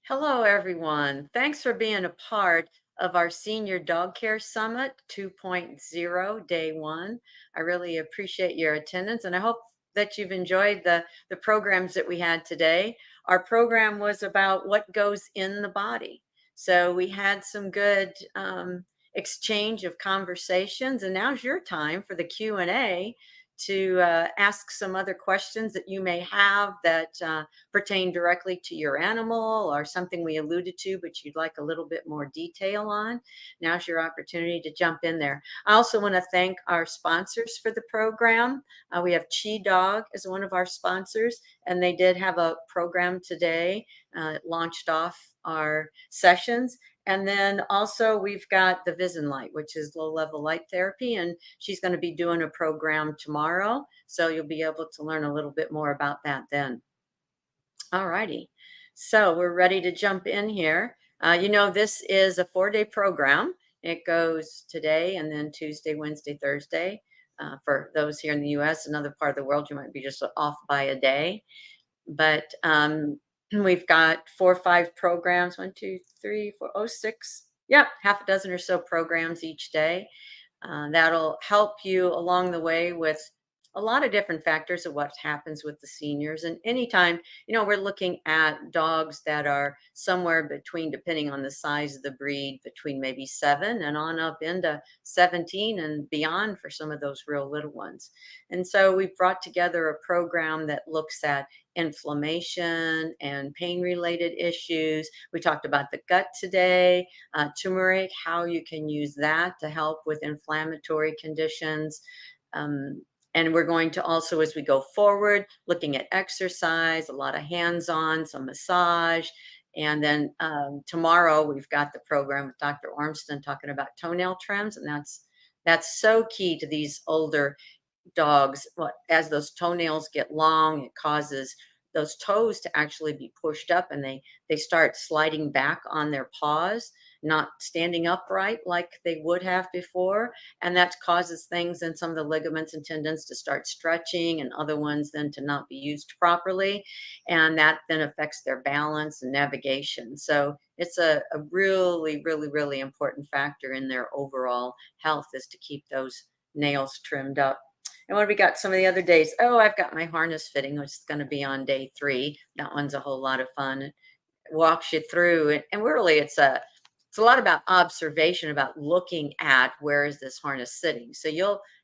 Hello, everyone. Thanks for being a part of our Senior Dog Care Summit 2.0, Day 1. I really appreciate your attendance, and I hope that you've enjoyed the programs that we had today. Our program was about what goes in the body. So we had some good exchange of conversations, and now's your time for the Q&A to ask some other questions that you may have that pertain directly to your animal or something we alluded to, but you'd like a little bit more detail on. Now's your opportunity to jump in there. I also want to thank our sponsors for the program. We have Chi Dog as one of our sponsors, and they did have a program today. It launched off our sessions. And then also we've got the Light, which is low level light therapy. And she's going to be doing a program tomorrow. So you'll be able to learn a little bit more about that then. All righty. So we're ready to jump in here. This is a 4-day program. It goes today and then Tuesday, Wednesday, Thursday. For those here in the US, another part of the world, you might be just off by a day. But we've got 4 or 5 programs, 1, 2, 3, 4, oh, 6. Yeah, half a dozen or so programs each day. That'll help you along the way with a lot of different factors of what happens with the seniors. And anytime, we're looking at dogs that are somewhere between, depending on the size of the breed, between maybe 7 and on up into 17 and beyond for some of those real little ones. And so we've brought together a program that looks at inflammation and pain related issues. We talked about the gut today, turmeric, how you can use that to help with inflammatory conditions. And we're going to also, as we go forward, looking at exercise, a lot of hands-on, some massage. And then tomorrow we've got the program with Dr. Ormston talking about toenail trims, and that's so key to these older dogs. As those toenails get long, it causes those toes to actually be pushed up, and they start sliding back on their paws, not standing upright like they would have before. And that causes things in some of the ligaments and tendons to start stretching, and other ones then to not be used properly. And that then affects their balance and navigation. So it's a really, really, really important factor in their overall health, is to keep those nails trimmed up. And what have we got some of the other days? Oh, I've got my harness fitting, which is going to be on day 3. That one's a whole lot of fun. It walks you through it. And really it's a lot about observation, about looking at where is this harness sitting. So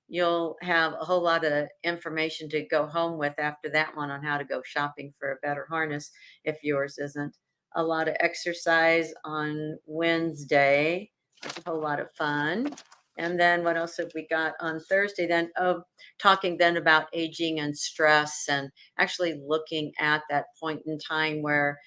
you'll have a whole lot of information to go home with after that one on how to go shopping for a better harness if yours isn't. A lot of exercise on Wednesday. It's a whole lot of fun. And then what else have we got on Thursday then? Oh, talking then about aging and stress, and actually looking at that point in time where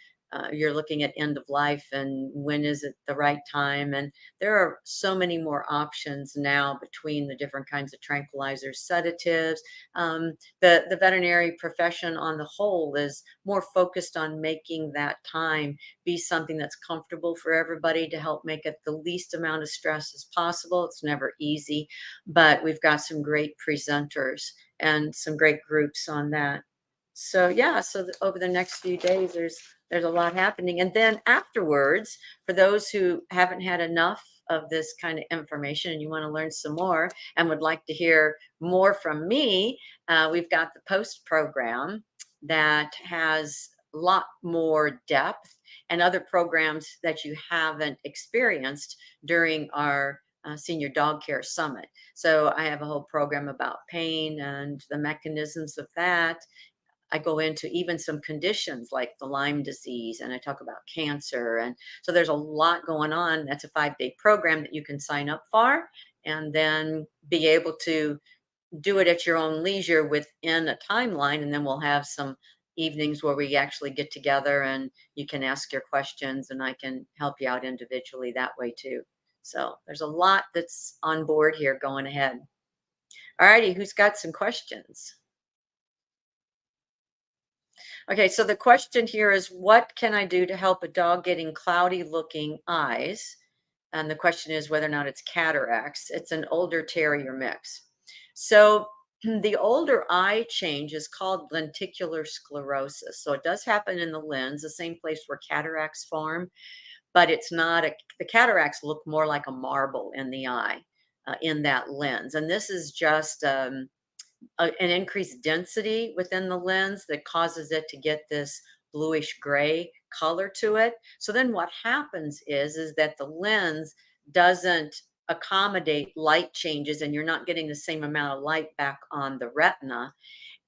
you're looking at end of life and when is it the right time. And there are so many more options now between the different kinds of tranquilizers, sedatives. The veterinary profession on the whole is more focused on making that time be something that's comfortable for everybody, to help make it the least amount of stress as possible. It's never easy, but we've got some great presenters and some great groups on that. So yeah, over the next few days, there's a lot happening. And then afterwards, for those who haven't had enough of this kind of information and you want to learn some more and would like to hear more from me, we've got the post program that has a lot more depth and other programs that you haven't experienced during our Senior Dog Care Summit. So I have a whole program about pain and the mechanisms of that. I go into even some conditions like the Lyme disease, and I talk about cancer. And so there's a lot going on. That's a 5-day program that you can sign up for and then be able to do it at your own leisure within a timeline. And then we'll have some evenings where we actually get together and you can ask your questions and I can help you out individually that way too. So there's a lot that's on board here going ahead. All righty, who's got some questions? Okay, so the question here is, what can I do to help a dog getting cloudy looking eyes? And the question is whether or not it's cataracts. It's an older terrier mix. So The older eye change is called lenticular sclerosis. So it does happen in the lens, the same place where cataracts form, but it's not the cataracts look more like a marble in the eye, in that lens. And this is just an increased density within the lens that causes it to get this bluish gray color to it. So then what happens is that the lens doesn't accommodate light changes, and you're not getting the same amount of light back on the retina,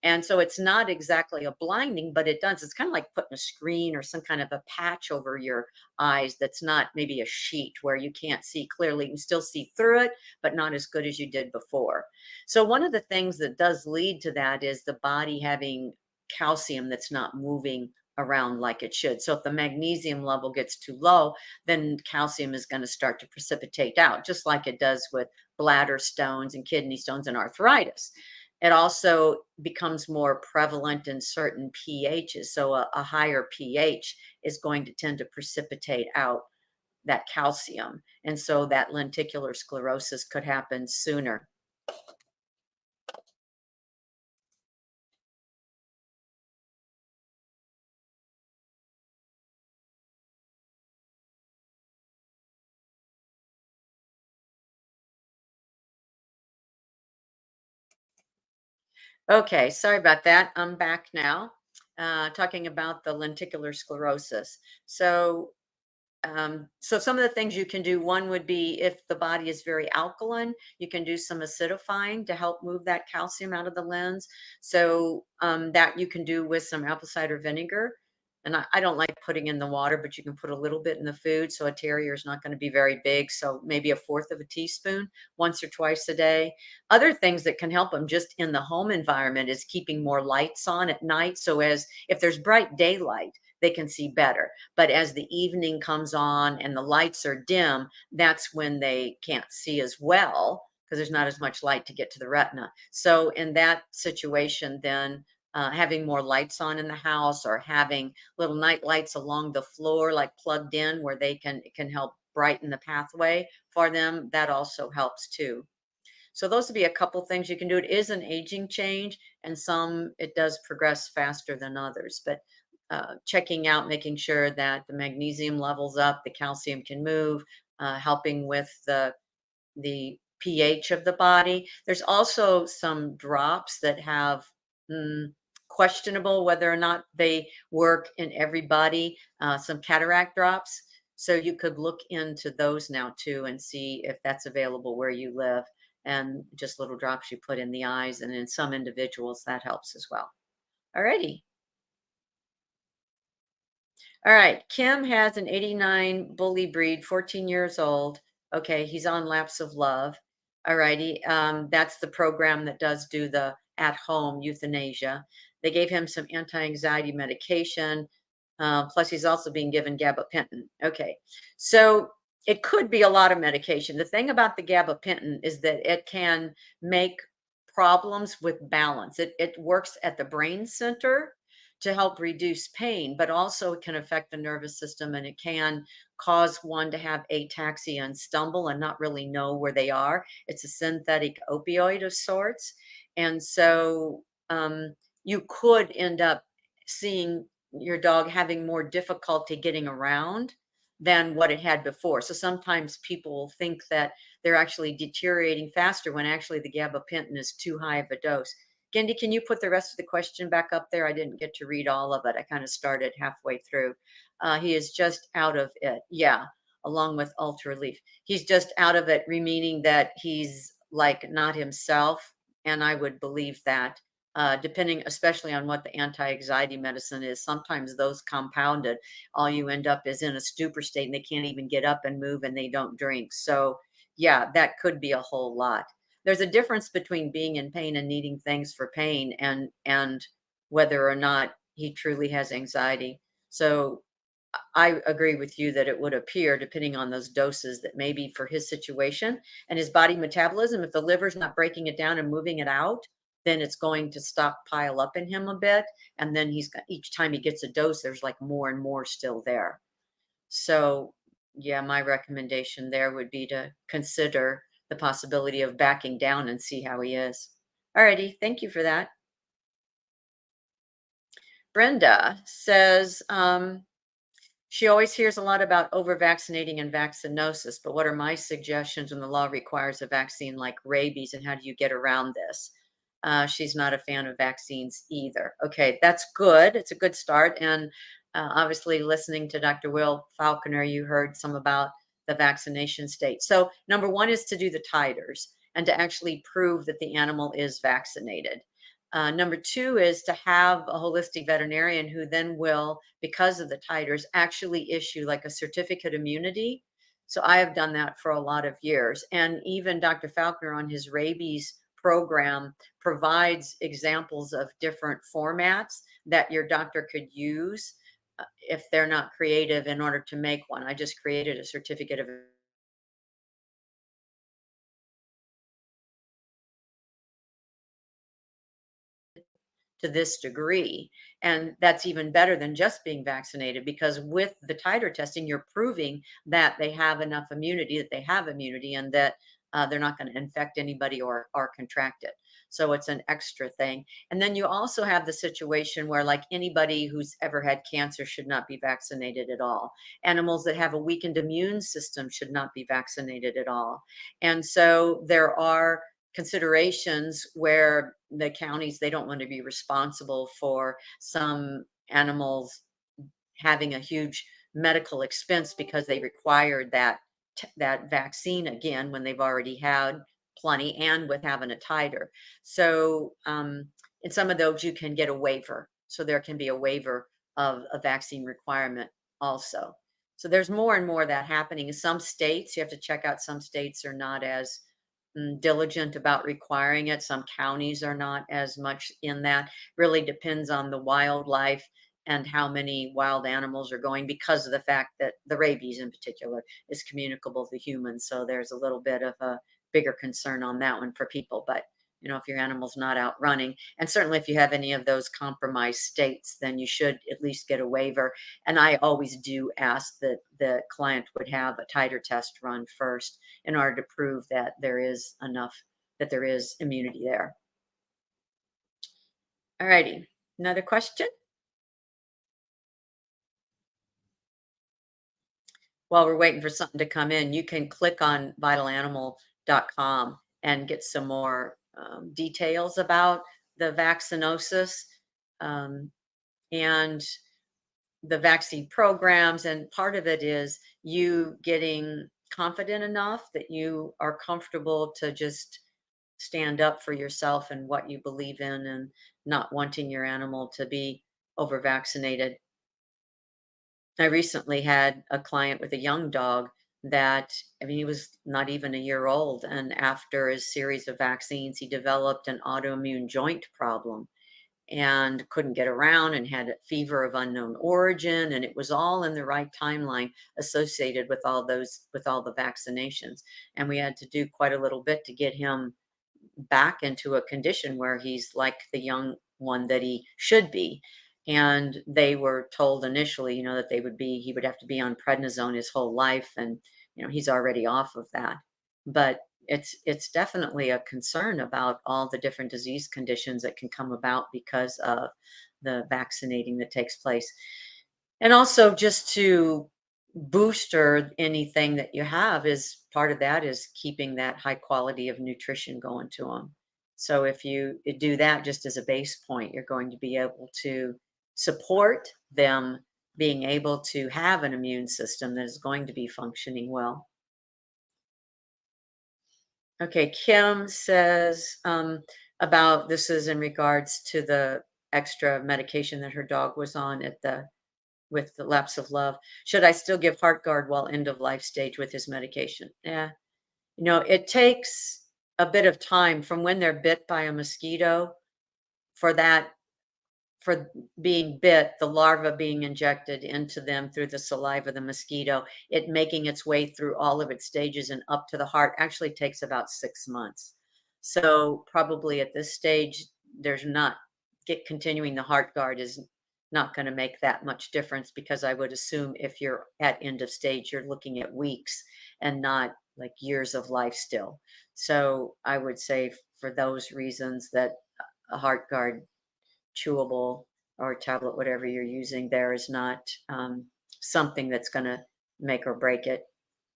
and so it's not exactly a blinding, but it does. It's kind of like putting a screen or some kind of a patch over your eyes that's not maybe a sheet where you can't see clearly. You can still see through it, but not as good as you did before. So, one of the things that does lead to that is the body having calcium that's not moving around like it should. So, if the magnesium level gets too low, then calcium is going to start to precipitate out, just like it does with bladder stones and kidney stones and arthritis. It also becomes more prevalent in certain pHs. So a higher pH is going to tend to precipitate out that calcium. And so that lenticular sclerosis could happen sooner. Okay, sorry about that. I'm back now, talking about the lenticular sclerosis. So some of the things you can do, one would be if the body is very alkaline, you can do some acidifying to help move that calcium out of the lens. So that you can do with some apple cider vinegar. And I don't like putting in the water, but you can put a little bit in the food. So a terrier is not going to be very big. So maybe a fourth of a teaspoon once or twice a day. Other things that can help them just in the home environment is keeping more lights on at night. So as if there's bright daylight, they can see better. But as the evening comes on and the lights are dim, that's when they can't see as well because there's not as much light to get to the retina. So in that situation, then having more lights on in the house or having little night lights along the floor, like plugged in, where they can it can help brighten the pathway for them. That also helps too. So those would be a couple things you can do. It is an aging change, and some it does progress faster than others. But checking out, making sure that the magnesium levels up, the calcium can move, helping with the pH of the body. There's also some drops that have questionable whether or not they work in everybody. Some cataract drops. So you could look into those now too and see if that's available where you live. And just little drops you put in the eyes, and in some individuals that helps as well. Alrighty. All right. Kim has an 89 bully breed, 14 years old. Okay. He's on Laps of Love. All righty. That's the program that does do the at home euthanasia. They gave him some anti anxiety medication. Plus, he's also being given gabapentin. Okay. So it could be a lot of medication. The thing about the gabapentin is that it can make problems with balance. It works at the brain center to help reduce pain, but also it can affect the nervous system, and it can cause one to have ataxia and stumble and not really know where they are. It's a synthetic opioid of sorts. And so you could end up seeing your dog having more difficulty getting around than what it had before. So sometimes people think that they're actually deteriorating faster when actually the gabapentin is too high of a dose. Gendy, can you put the rest of the question back up there? I didn't get to read all of it. I kind of started halfway through. He is just out of it. Yeah, along with ultra relief. He's just out of it, meaning that he's like not himself. And I would believe that, depending especially on what the anti-anxiety medicine is. Sometimes those compounded, all you end up is in a stupor state and they can't even get up and move and they don't drink. So yeah, that could be a whole lot. There's a difference between being in pain and needing things for pain and whether or not he truly has anxiety. So I agree with you that it would appear, depending on those doses, that maybe for his situation and his body metabolism, if the liver's not breaking it down and moving it out, then it's going to stockpile up in him a bit. And then he's got, each time he gets a dose, there's like more and more still there. So, yeah, my recommendation there would be to consider the possibility of backing down and see how he is. Alrighty, thank you for that. Brenda says, she always hears a lot about over vaccinating and vaccinosis, but what are my suggestions when the law requires a vaccine like rabies, and how do you get around this? She's not a fan of vaccines either. Okay, that's good. It's a good start. And obviously, listening to Dr. Will Falconer, you heard some about the vaccination state. So, number one is to do the titers and to actually prove that the animal is vaccinated. Number two is to have a holistic veterinarian who then will, because of the titers, actually issue like a certificate of immunity. So I have done that for a lot of years. And even Dr. Falconer on his rabies program provides examples of different formats that your doctor could use if they're not creative in order to make one. I just created a certificate of to this degree. And that's even better than just being vaccinated, because with the titer testing, you're proving that they have enough immunity, that they have immunity, and that they're not going to infect anybody or contract it. So it's an extra thing. And then you also have the situation where, like, anybody who's ever had cancer should not be vaccinated at all. Animals that have a weakened immune system should not be vaccinated at all. And so there are considerations where the counties, they don't want to be responsible for some animals having a huge medical expense because they required that vaccine again when they've already had plenty, and with having a titer. So in some of those you can get a waiver, so there can be a waiver of a vaccine requirement also. So there's more and more of that happening in some states. You have to check out, some states are not as diligent about requiring it. Some counties are not as much in that. Really depends on the wildlife and how many wild animals are going, because of the fact that the rabies in particular is communicable to humans. So there's a little bit of a bigger concern on that one for people. But if your animal's not out running, and certainly if you have any of those compromised states, then you should at least get a waiver. And I always do ask that the client would have a titer test run first in order to prove that there is enough, that there is immunity there. All righty. Another question? While we're waiting for something to come in, you can click on vitalanimal.com and get some more details about the vaccinosis, um, and the vaccine programs. And part of it is you getting confident enough that you are comfortable to just stand up for yourself and what you believe in, and not wanting your animal to be over vaccinated. I recently had a client with a young dog that, I mean, he was not even a year old. And after a series of vaccines, he developed an autoimmune joint problem and couldn't get around and had a fever of unknown origin. And it was all in the right timeline associated with all the vaccinations. And we had to do quite a little bit to get him back into a condition where he's like the young one that he should be. And they were told initially, that he would have to be on prednisone his whole life. And, he's already off of that. But it's definitely a concern about all the different disease conditions that can come about because of the vaccinating that takes place. And also, just to booster anything that you have, is part of that is keeping that high quality of nutrition going to them. So if you do that just as a base point, you're going to be able to support them being able to have an immune system that is going to be functioning well. Okay, Kim says, about, this is in regards to the extra medication that her dog was on at the with the lapse of love. Should I still give Heartgard while end of life stage with his medication? Yeah. It takes a bit of time from when they're bit by a mosquito for that, for being bit, the larva being injected into them through the saliva of the mosquito, it making its way through all of its stages and up to the heart actually takes about 6 months. So probably at this stage, there's not get continuing the heart guard is not going to make that much difference, because I would assume if you're at end of stage, you're looking at weeks and not like years of life still. So I would say for those reasons that a heart guard chewable or tablet, whatever you're using there, is not something that's going to make or break it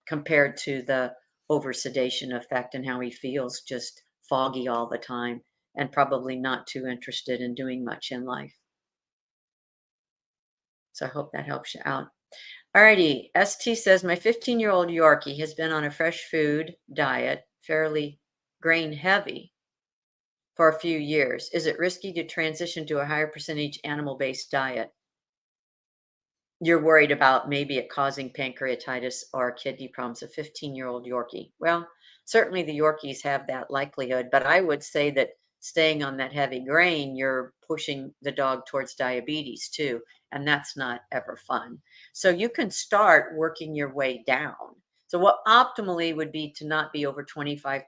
compared to the over sedation effect and how he feels just foggy all the time and probably not too interested in doing much in life. So I hope that helps you out. Alrighty, ST says my 15-year-old Yorkie has been on a fresh food diet, fairly grain heavy, for a few years. Is it risky to transition to a higher percentage animal-based diet? You're worried about maybe it causing pancreatitis or kidney problems, a 15-year-old Yorkie. Well, certainly the Yorkies have that likelihood, but I would say that staying on that heavy grain, you're pushing the dog towards diabetes too, and that's not ever fun. So you can start working your way down. So what optimally would be to not be over 25%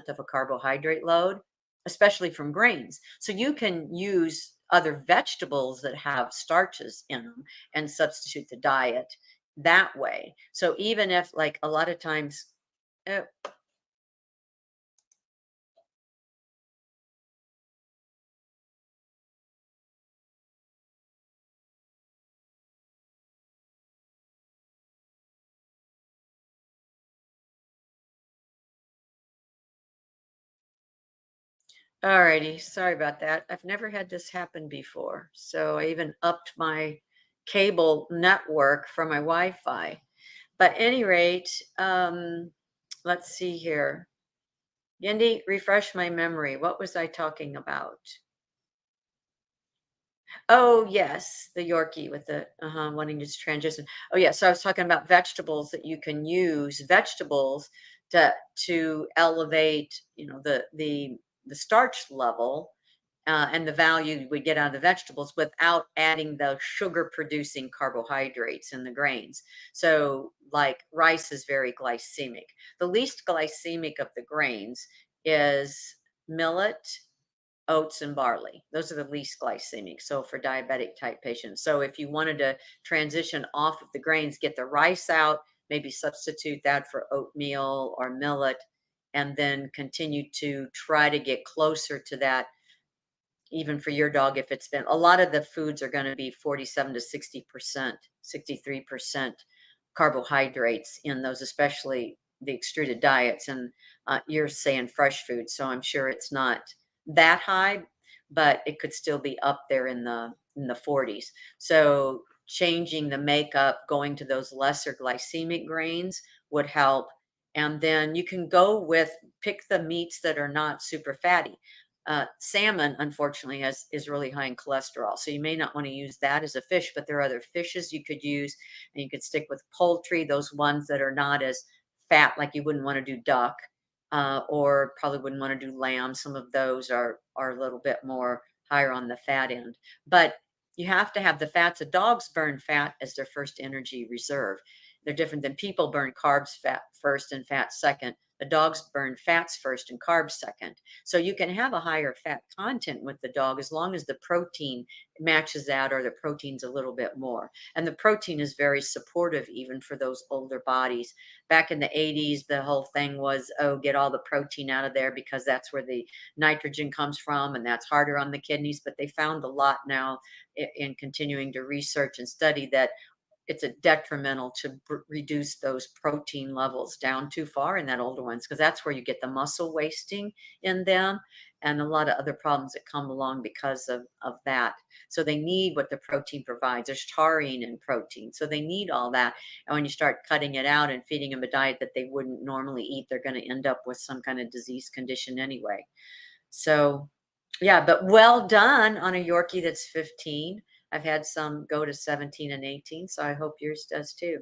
of a carbohydrate load, especially from grains. So you can use other vegetables that have starches in them and substitute the diet that way. So even if, like, a lot of times, uh, alrighty, sorry about that. I've never had this happen before. So I even upped my cable network for my Wi-Fi. But any rate, let's see here. Yendi, refresh my memory. What was I talking about? Oh, yes, the Yorkie with the wanting to transition. Oh, yeah, so I was talking about vegetables that you can use vegetables to elevate, the starch level and the value we get out of the vegetables without adding the sugar-producing carbohydrates in the grains. So, like rice is very glycemic. The least glycemic of the grains is millet, oats and barley. Those are the least glycemic. So for diabetic type patients. So if you wanted to transition off of the grains, get the rice out, maybe substitute that for oatmeal or millet, and then continue to try to get closer to that. Even for your dog, if it's been, a lot of the foods are going to be 47 to 60%, 63% carbohydrates in those, especially the extruded diets. And you're saying fresh food, so I'm sure it's not that high, but it could still be up there in the 40s. So changing the makeup, going to those lesser glycemic grains would help. And then you can go with, pick the meats that are not super fatty. Salmon, unfortunately, is really high in cholesterol, so you may not want to use that as a fish. But there are other fishes you could use, and you could stick with poultry, those ones that are not as fat, like you wouldn't want to do duck, or probably wouldn't want to do lamb. Some of those are a little bit more higher on the fat end, but you have to have the fats. The dogs burn fat as their first energy reserve. They're different than people burn carbs fat first and fat second. The dogs burn fats first and carbs second. So you can have a higher fat content with the dog as long as the protein matches that, or the protein's a little bit more. And the protein is very supportive even for those older bodies. Back in the 80s, the whole thing was, oh, get all the protein out of there because that's where the nitrogen comes from and that's harder on the kidneys. But they found a lot now in continuing to research and study that it's a detrimental to reduce those protein levels down too far in that older ones, because that's where you get the muscle wasting in them and a lot of other problems that come along because of that. So they need what the protein provides. There's taurine in protein, so they need all that. And when you start cutting it out and feeding them a diet that they wouldn't normally eat, they're going to end up with some kind of disease condition anyway. So yeah, but well done on a Yorkie that's 15. I've had some go to 17 and 18, so I hope yours does too.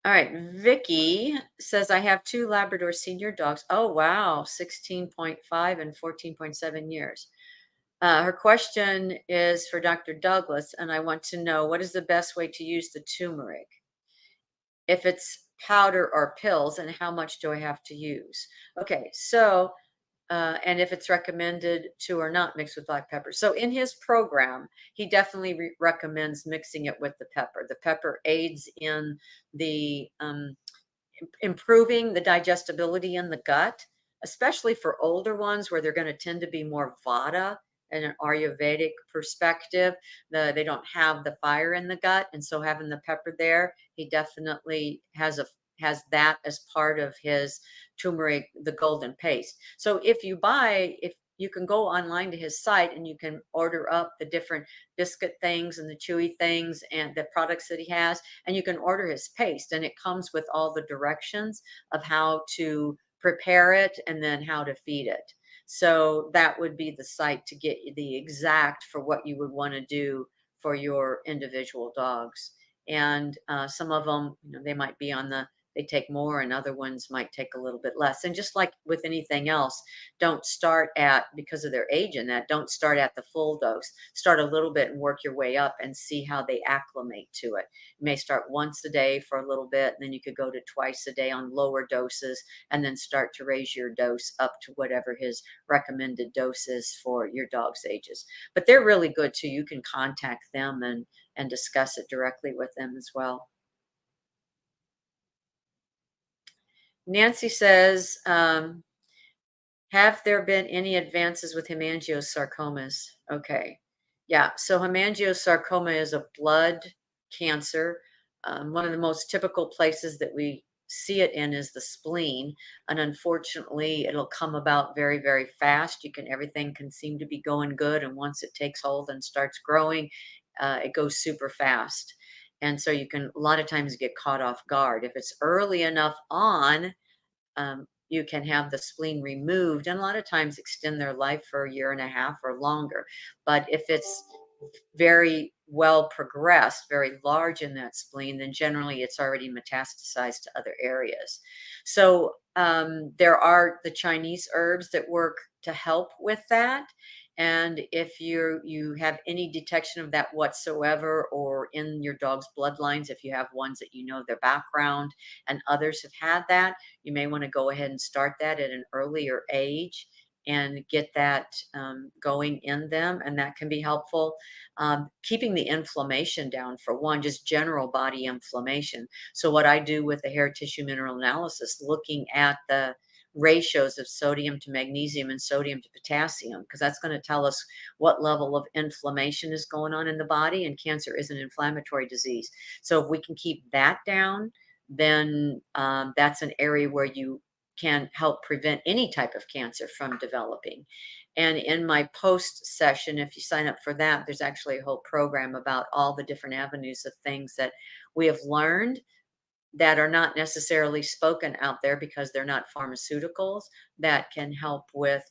All right, Vicky says I have two Labrador senior dogs. Oh, wow, 16.5 and 14.7 years. Her question is for Dr. Douglas, and I want to know what is the best way to use the turmeric? If it's powder or pills, and how much do I have to use? Okay, so and if it's recommended to or not mixed with black pepper. So in his program, he definitely recommends mixing it with the pepper. The pepper aids in the improving the digestibility in the gut. especially for older ones where they're going to tend to be more vata in an Ayurvedic perspective. They don't have the fire in the gut, and so having the pepper there, he definitely has that as part of his turmeric, the golden paste. So if you can go online to his site and you can order up the different biscuit things and the chewy things and the products that he has, and you can order his paste, and it comes with all the directions of how to prepare it and then how to feed it. So that would be the site to get the exact for what you would want to do for your individual dogs. And some of them, they might be they take more, and other ones might take a little bit less. And just like with anything else, don't start at, because of their age in that, don't start at the full dose. Start a little bit and work your way up and see how they acclimate to it. You may start once a day for a little bit, and then you could go to twice a day on lower doses, and then start to raise your dose up to whatever his recommended dose is for your dog's ages. But they're really good too. You can contact them and discuss it directly with them as well. Nancy says, have there been any advances with hemangiosarcomas? Okay. Yeah. So hemangiosarcoma is a blood cancer. One of the most typical places that we see it in is the spleen. And unfortunately, it'll come about very, very fast. Everything can seem to be going good. And once it takes hold and starts growing, it goes super fast. And so you can a lot of times get caught off guard. If it's early enough on, you can have the spleen removed and a lot of times extend their life for a year and a half or longer. But if it's very well progressed, very large in that spleen, then generally it's already metastasized to other areas. So there are the Chinese herbs that work to help with that. And if you have any detection of that whatsoever, or in your dog's bloodlines, if you have ones that their background and others have had that, you may want to go ahead and start that at an earlier age and get that going in them, and that can be helpful. Keeping the inflammation down, for one, just general body inflammation. So what I do with the hair tissue mineral analysis, looking at the ratios of sodium to magnesium and sodium to potassium, because that's going to tell us what level of inflammation is going on in the body, and cancer is an inflammatory disease. So if we can keep that down, then that's an area where you can help prevent any type of cancer from developing. And in my post session, if you sign up for that, there's actually a whole program about all the different avenues of things that we have learned that are not necessarily spoken out there because they're not pharmaceuticals, that can help with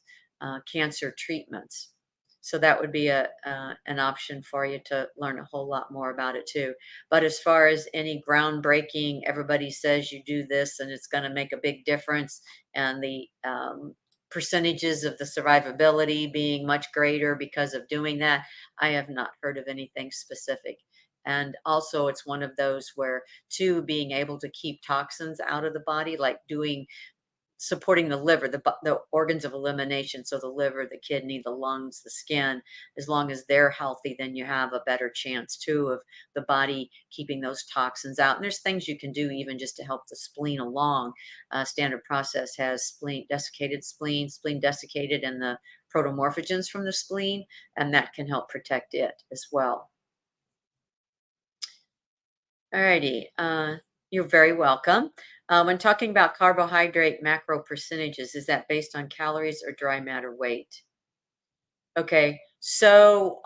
cancer treatments. So that would be an option for you to learn a whole lot more about it too. But as far as any groundbreaking, everybody says you do this and it's going to make a big difference, and the percentages of the survivability being much greater because of doing that, I have not heard of anything specific. And also, it's one of those where, too, being able to keep toxins out of the body, like supporting the liver, the organs of elimination. So the liver, the kidney, the lungs, the skin, as long as they're healthy, then you have a better chance too of the body keeping those toxins out. And there's things you can do even just to help the spleen along. Standard process has desiccated spleen desiccated, and the protomorphogens from the spleen, and that can help protect it as well. Alrighty, you're very welcome. When talking about carbohydrate macro percentages, is that based on calories or dry matter weight? Okay, so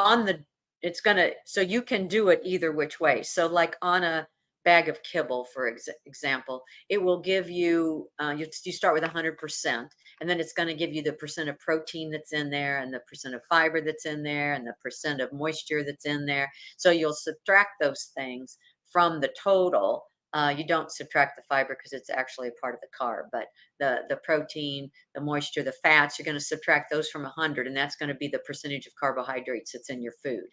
so you can do it either which way. So like on a bag of kibble, for example, it will give you, you start with 100%, and then it's going to give you the percent of protein that's in there, and the percent of fiber that's in there, and the percent of moisture that's in there. So you'll subtract those things from the total. You don't subtract the fiber because it's actually a part of the carb, but the protein, the moisture, the fats, you're going to subtract those from 100, and that's going to be the percentage of carbohydrates that's in your food.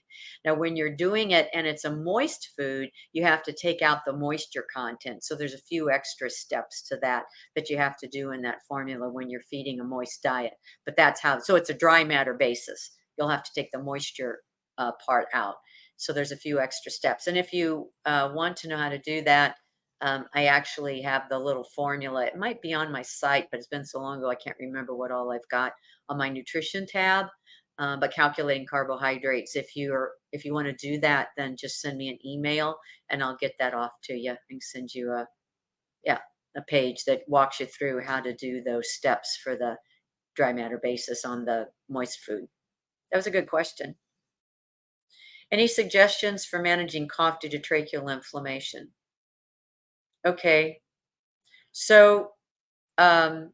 Now, when you're doing it and it's a moist food, you have to take out the moisture content. So there's a few extra steps to that you have to do in that formula when you're feeding a moist diet. But so it's a dry matter basis. You'll have to take the moisture part out. So there's a few extra steps. And if you want to know how to do that, I actually have the little formula. It might be on my site, but it's been so long ago I can't remember what all I've got on my nutrition tab. But calculating carbohydrates, if you want to do that, then just send me an email and I'll get that off to you and send you a yeah a page that walks you through how to do those steps for the dry matter basis on the moist food. That was a good question. Any suggestions for managing cough due to tracheal inflammation? Okay, so um,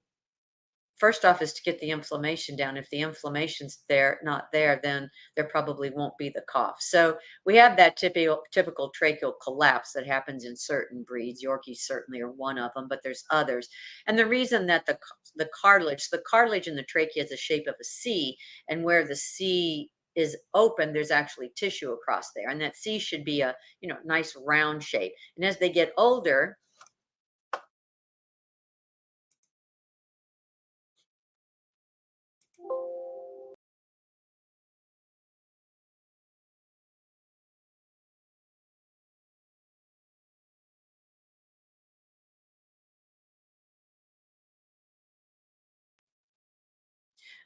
first off is to get the inflammation down. If the inflammation's there, not there, then there probably won't be the cough. So we have that typical tracheal collapse that happens in certain breeds. Yorkies certainly are one of them, but there's others. And the reason that the cartilage in the trachea is the shape of a C, and where the C is open, there's actually tissue across there, and that C should be a nice round shape. And as they get older,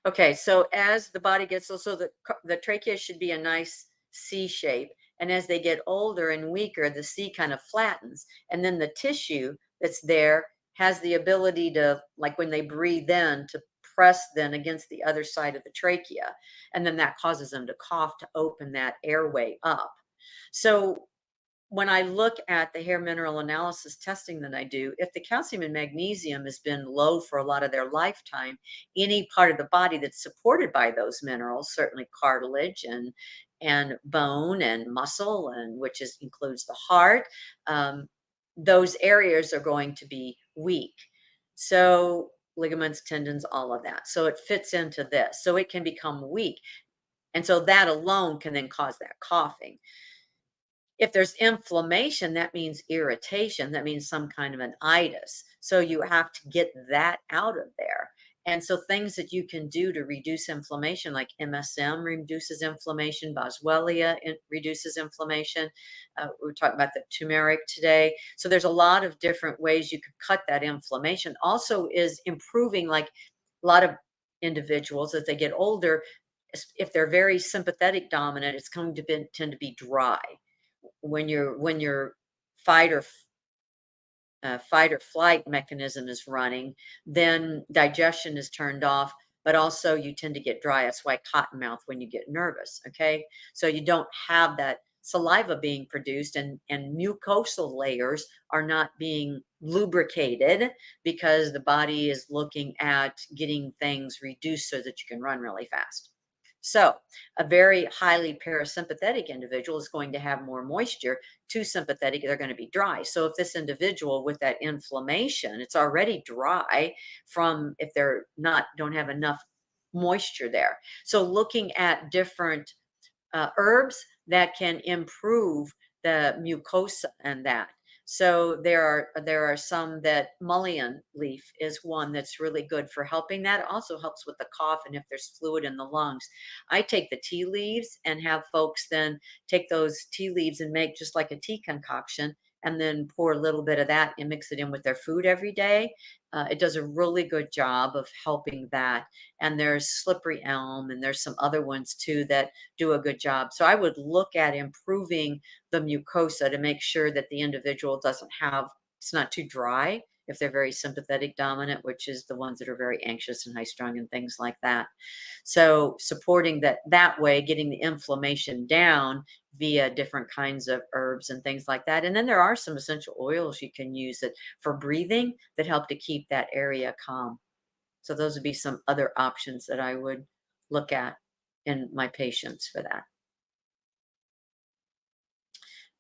okay, so as the body gets so the trachea should be a nice C shape, and as they get older and weaker, the C kind of flattens, and then the tissue that's there has the ability to, like when they breathe in, to press then against the other side of the trachea, and then that causes them to cough to open that airway up. So when I look at the hair mineral analysis testing that I do, if the calcium and magnesium has been low for a lot of their lifetime, any part of the body that's supported by those minerals, certainly cartilage and bone and muscle, and includes the heart, um, those areas are going to be weak. So ligaments, tendons, all of that. So it fits into this. So it can become weak. And so that alone can then cause that coughing. If there's inflammation, that means irritation. That means some kind of an itis. So you have to get that out of there. And so things that you can do to reduce inflammation, like MSM reduces inflammation, Boswellia reduces inflammation. We were talking about the turmeric today. So there's a lot of different ways you could cut that inflammation. Also is improving, like a lot of individuals as they get older, if they're very sympathetic dominant, it's going to tend to be dry when your fight or fight or flight mechanism is running, then digestion is turned off, but also you tend to get dry. That's why cottonmouth when you get nervous. Okay, so you don't have that saliva being produced, and mucosal layers are not being lubricated because the body is looking at getting things reduced so that you can run really fast. So, a very highly parasympathetic individual is going to have more moisture. Too sympathetic, they're going to be dry. So, if this individual with that inflammation, it's already dry from if they're not, don't have enough moisture there. So, looking at different herbs that can improve the mucosa and that. So there are some that mullein leaf is one that's really good for helping that. It also helps with the cough and if there's fluid in the lungs. I take the tea leaves and have folks then take those tea leaves and make just like a tea concoction and then pour a little bit of that and mix it in with their food every day. It does a really good job of helping that. And there's slippery elm and there's some other ones too that do a good job. So I would look at improving the mucosa to make sure that the individual doesn't have, it's not too dry if they're very sympathetic dominant, which is the ones that are very anxious and high strung and things like that. So supporting that way, getting the inflammation down via different kinds of herbs and things like that. And then there are some essential oils you can use that for breathing that help to keep that area calm. So those would be some other options that I would look at in my patients for that.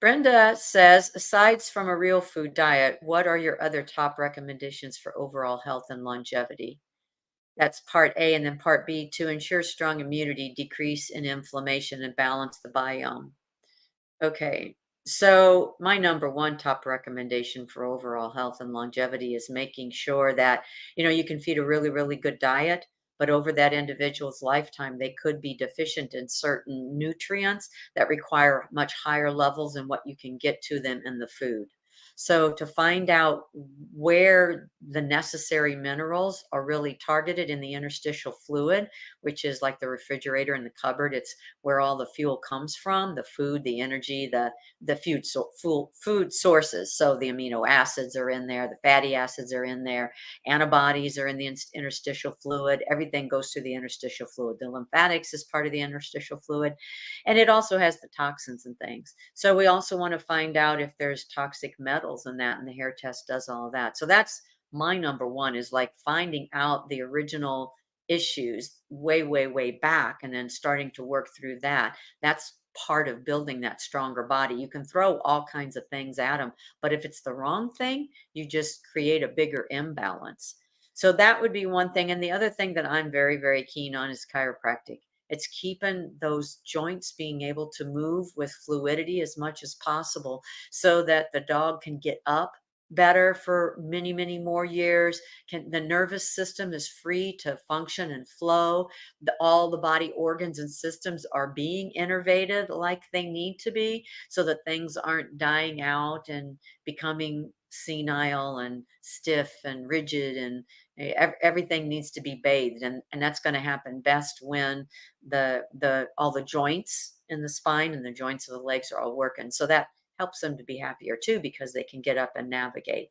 Brenda says, aside from a real food diet, what are your other top recommendations for overall health and longevity? That's part A. And then part B, to ensure strong immunity, decrease in inflammation, and balance the biome. Okay. So my number one top recommendation for overall health and longevity is making sure that, you can feed a really, really good diet, but over that individual's lifetime, they could be deficient in certain nutrients that require much higher levels than what you can get to them in the food. So to find out where the necessary minerals are really targeted in the interstitial fluid, which is like the refrigerator in the cupboard, it's where all the fuel comes from, the food, the energy, the food sources. So the amino acids are in there, the fatty acids are in there, antibodies are in the interstitial fluid. Everything goes through the interstitial fluid. The lymphatics is part of the interstitial fluid, and it also has the toxins and things. So we also want to find out if there's toxic metals in that, and the hair test does all of that. So that's my number one, is like finding out the original issues way, way, way back, and then starting to work through that. That's part of building that stronger body. You can throw all kinds of things at them, but if it's the wrong thing, you just create a bigger imbalance. So that would be one thing. And the other thing that I'm very, very keen on is chiropractic. It's keeping those joints being able to move with fluidity as much as possible so that the dog can get up better for many, many more years. The nervous system is free to function and flow. All the body organs and systems are being innervated like they need to be, so that things aren't dying out and becoming senile and stiff and rigid, and everything needs to be bathed, and that's going to happen best when the all the joints in the spine and the joints of the legs are all working. So that helps them to be happier too, because they can get up and navigate.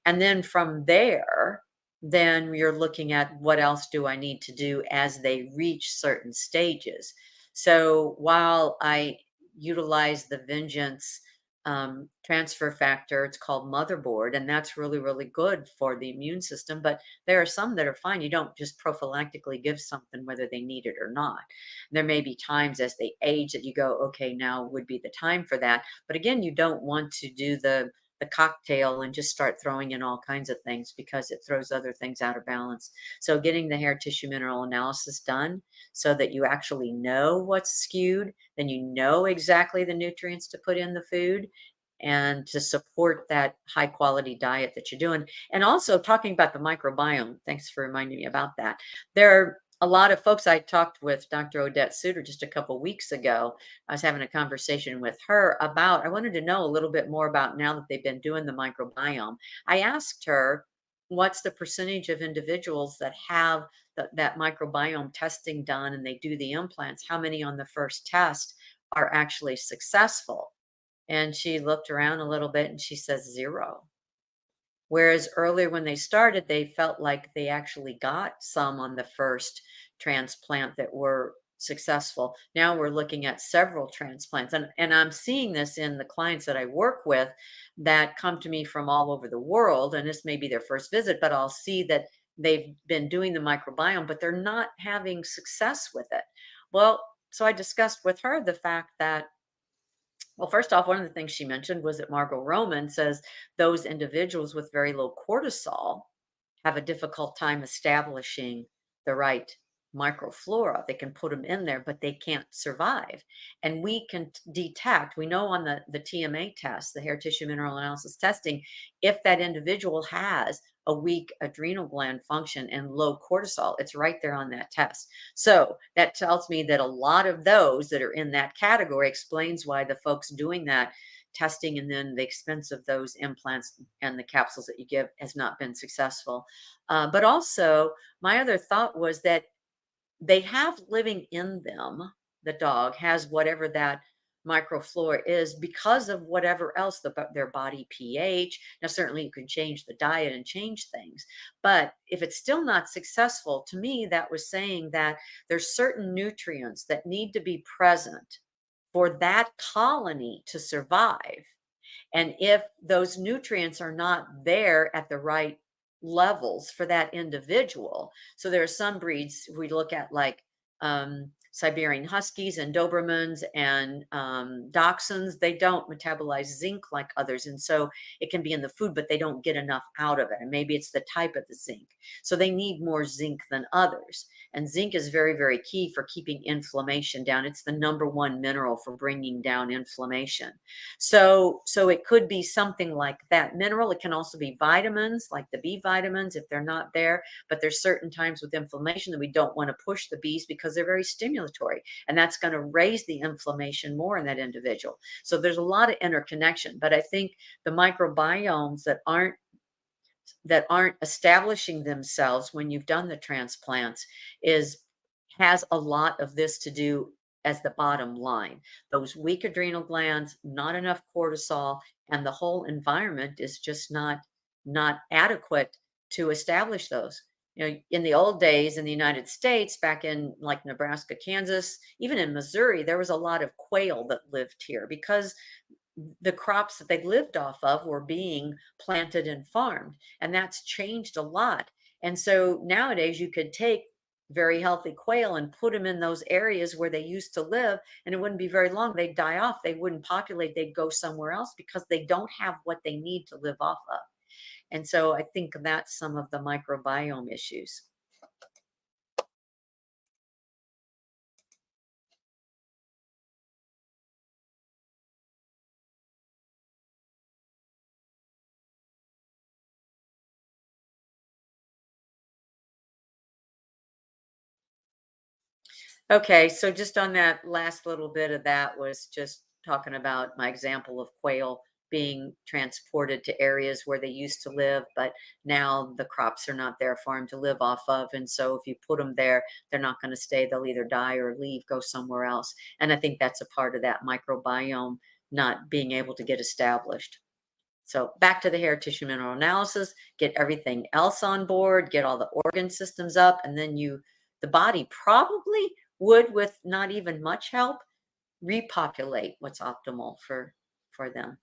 And then from there, then you're looking at what else do I need to do as they reach certain stages. So while I utilize the vengeance transfer factor, it's called motherboard, and that's really, really good for the immune system. But there are some that are fine. You don't just prophylactically give something whether they need it or not. There may be times as they age that you go, okay, now would be the time for that. But again, you don't want to do the cocktail and just start throwing in all kinds of things, because it throws other things out of balance. So getting the hair tissue mineral analysis done so that you actually know what's skewed, then you know exactly the nutrients to put in the food and to support that high quality diet that you're doing. And also talking about the microbiome. Thanks for reminding me about that. There are a lot of folks. I talked with Dr. Odette Suter just a couple weeks ago. I was having a conversation with her about, I wanted to know a little bit more about, now that they've been doing the microbiome. I asked her, what's the percentage of individuals that have that microbiome testing done and they do the implants? How many on the first test are actually successful? And she looked around a little bit and she says 0. Whereas earlier when they started, they felt like they actually got some on the first transplant that were successful. Now we're looking at several transplants. And I'm seeing this in the clients that I work with that come to me from all over the world. And this may be their first visit, but I'll see that they've been doing the microbiome, but they're not having success with it. Well, so I discussed with her the fact that, well, first off, one of the things she mentioned was that Margot Roman says those individuals with very low cortisol have a difficult time establishing the right microflora. They can put them in there, but they can't survive. And we can detect, we know on the TMA test, the hair tissue mineral analysis testing, if that individual has a weak adrenal gland function and low cortisol, it's right there on that test. So that tells me that a lot of those that are in that category explains why the folks doing that testing and then the expense of those implants and the capsules that you give has not been successful. But also, my other thought was that they have living in them, the dog has whatever that microflora is because of whatever else their body pH. Now, certainly you can change the diet and change things, but if it's still not successful, to me, that was saying that there's certain nutrients that need to be present for that colony to survive. And if those nutrients are not there at the right levels for that individual, so there are some breeds we look at, like Siberian Huskies and Dobermans and Dachshunds, they don't metabolize zinc like others. And so it can be in the food, but they don't get enough out of it. And maybe it's the type of the zinc. So they need more zinc than others. And zinc is very, very key for keeping inflammation down. It's the number one mineral for bringing down inflammation. So it could be something like that mineral. It can also be vitamins, like the B vitamins, if they're not there. But there's certain times with inflammation that we don't want to push the Bs because they're very stimulatory, and that's going to raise the inflammation more in that individual. So there's a lot of interconnection. But I think the microbiomes that aren't establishing themselves when you've done the transplants is has a lot of this to do as the bottom line. Those weak adrenal glands, not enough cortisol, and the whole environment is just not adequate to establish those. In the old days in the United States, back in like Nebraska, Kansas, even in Missouri, there was a lot of quail that lived here because the crops that they lived off of were being planted and farmed, and that's changed a lot. And so nowadays you could take very healthy quail and put them in those areas where they used to live, and it wouldn't be very long, they'd die off, they wouldn't populate, they'd go somewhere else because they don't have what they need to live off of. And so I think that's some of the microbiome issues. Okay, so just on that last little bit of that was just talking about my example of quail being transported to areas where they used to live, but now the crops are not there for them to live off of. And so if you put them there, they're not going to stay. They'll either die or leave, go somewhere else. And I think that's a part of that microbiome not being able to get established. So back to the hair tissue mineral analysis, get everything else on board, get all the organ systems up, and then the body probably would, with not even much help, repopulate what's optimal for them.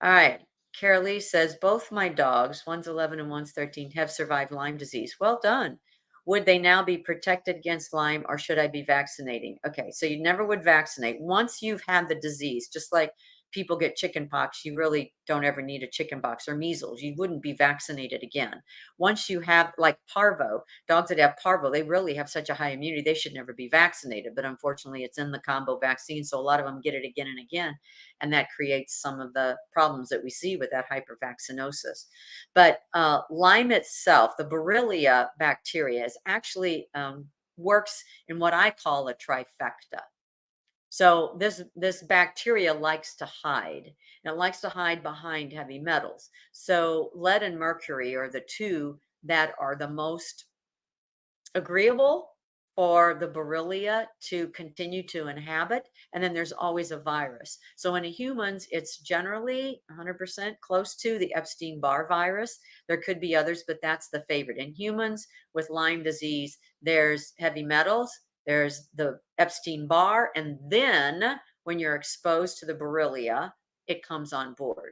All right. Carolee says both my dogs, one's 11 and one's 13, have survived Lyme disease. Well done. Would they now be protected against Lyme, or should I be vaccinating? Okay, so you never would vaccinate. Once you've had the disease, just like people get chicken pox, you really don't ever need a chicken pox, or measles. You wouldn't be vaccinated again. Once you have, like parvo, dogs that have parvo, they really have such a high immunity, they should never be vaccinated. But unfortunately, it's in the combo vaccine, so a lot of them get it again and again, and that creates some of the problems that we see with that hypervaccinosis. But Lyme itself, the Borrelia bacteria, is actually works in what I call a trifecta. So this bacteria likes to hide, and it likes to hide behind heavy metals. So lead and mercury are the two that are the most agreeable for the Borrelia to continue to inhabit. And then there's always a virus. So in humans, it's generally 100% close to the Epstein-Barr virus. There could be others, but that's the favorite. In humans with Lyme disease, there's heavy metals, there's the Epstein-Barr, and then when you're exposed to the Borrelia, it comes on board.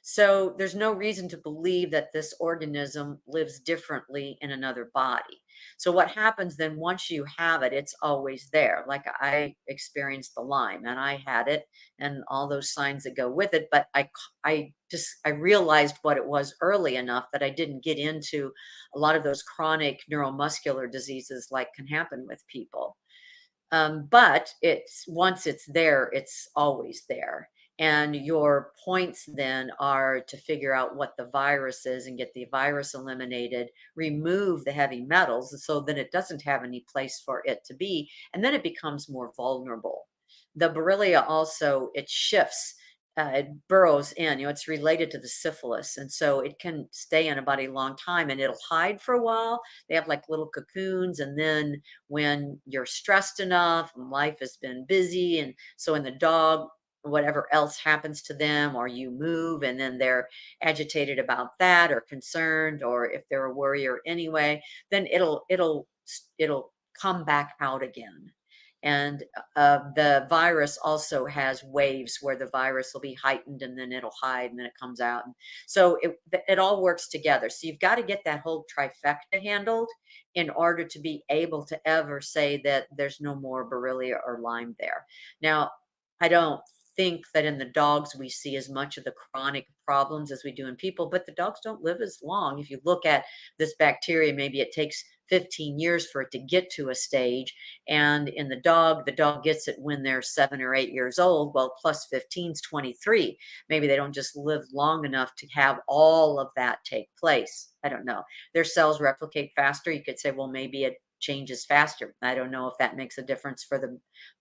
So there's no reason to believe that this organism lives differently in another body. So what happens then, once you have it, it's always there. Like I experienced the Lyme and I had it and all those signs that go with it, but I realized what it was early enough that I didn't get into a lot of those chronic neuromuscular diseases like can happen with people. But it's once it's there, it's always there. And your points then are to figure out what the virus is and get the virus eliminated, remove the heavy metals so that it doesn't have any place for it to be, and then it becomes more vulnerable. The Borrelia also, it shifts. It burrows in, it's related to the syphilis. And so it can stay in a body a long time and it'll hide for a while. They have like little cocoons. And then when you're stressed enough and life has been busy, and so in the dog, whatever else happens to them, or you move and then they're agitated about that or concerned, or if they're a worrier anyway, then it'll come back out again. And the virus also has waves where the virus will be heightened and then it'll hide and then it comes out. And so it all works together. So you've got to get that whole trifecta handled in order to be able to ever say that there's no more Borrelia or Lyme there. Now, I don't think that in the dogs we see as much of the chronic problems as we do in people, but the dogs don't live as long. If you look at this bacteria, maybe it takes 15 years for it to get to a stage. And in the dog gets it when they're 7 or 8 years old. Well, plus 15 is 23. Maybe they don't just live long enough to have all of that take place. I don't know. Their cells replicate faster. You could say, well, maybe it changes faster. I don't know if that makes a difference for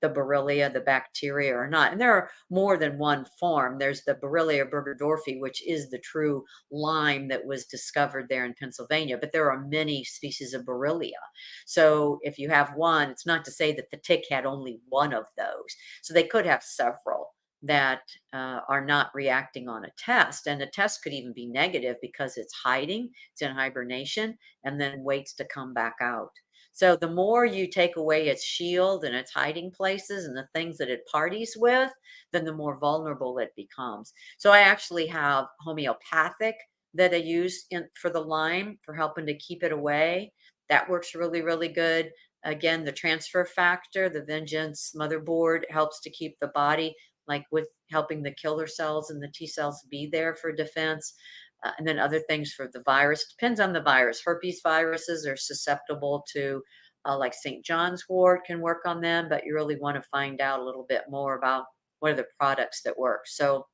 the Borrelia, the bacteria, or not. And there are more than one form. There's the Borrelia burgdorferi, which is the true Lyme that was discovered there in Pennsylvania, but there are many species of Borrelia. So if you have one, it's not to say that the tick had only one of those. So they could have several that are not reacting on a test. And the test could even be negative because it's hiding, it's in hibernation, and then waits to come back out. So the more you take away its shield and its hiding places and the things that it parties with, then the more vulnerable it becomes. So I actually have homeopathic that I use for the Lyme for helping to keep it away. That works really, really good. Again, the transfer factor, the vengeance motherboard helps to keep the body, like with helping the killer cells and the T cells be there for defense. And then other things for the virus. Depends on the virus. Herpes viruses are susceptible to, like St. John's wort can work on them, but you really want to find out a little bit more about what are the products that work. So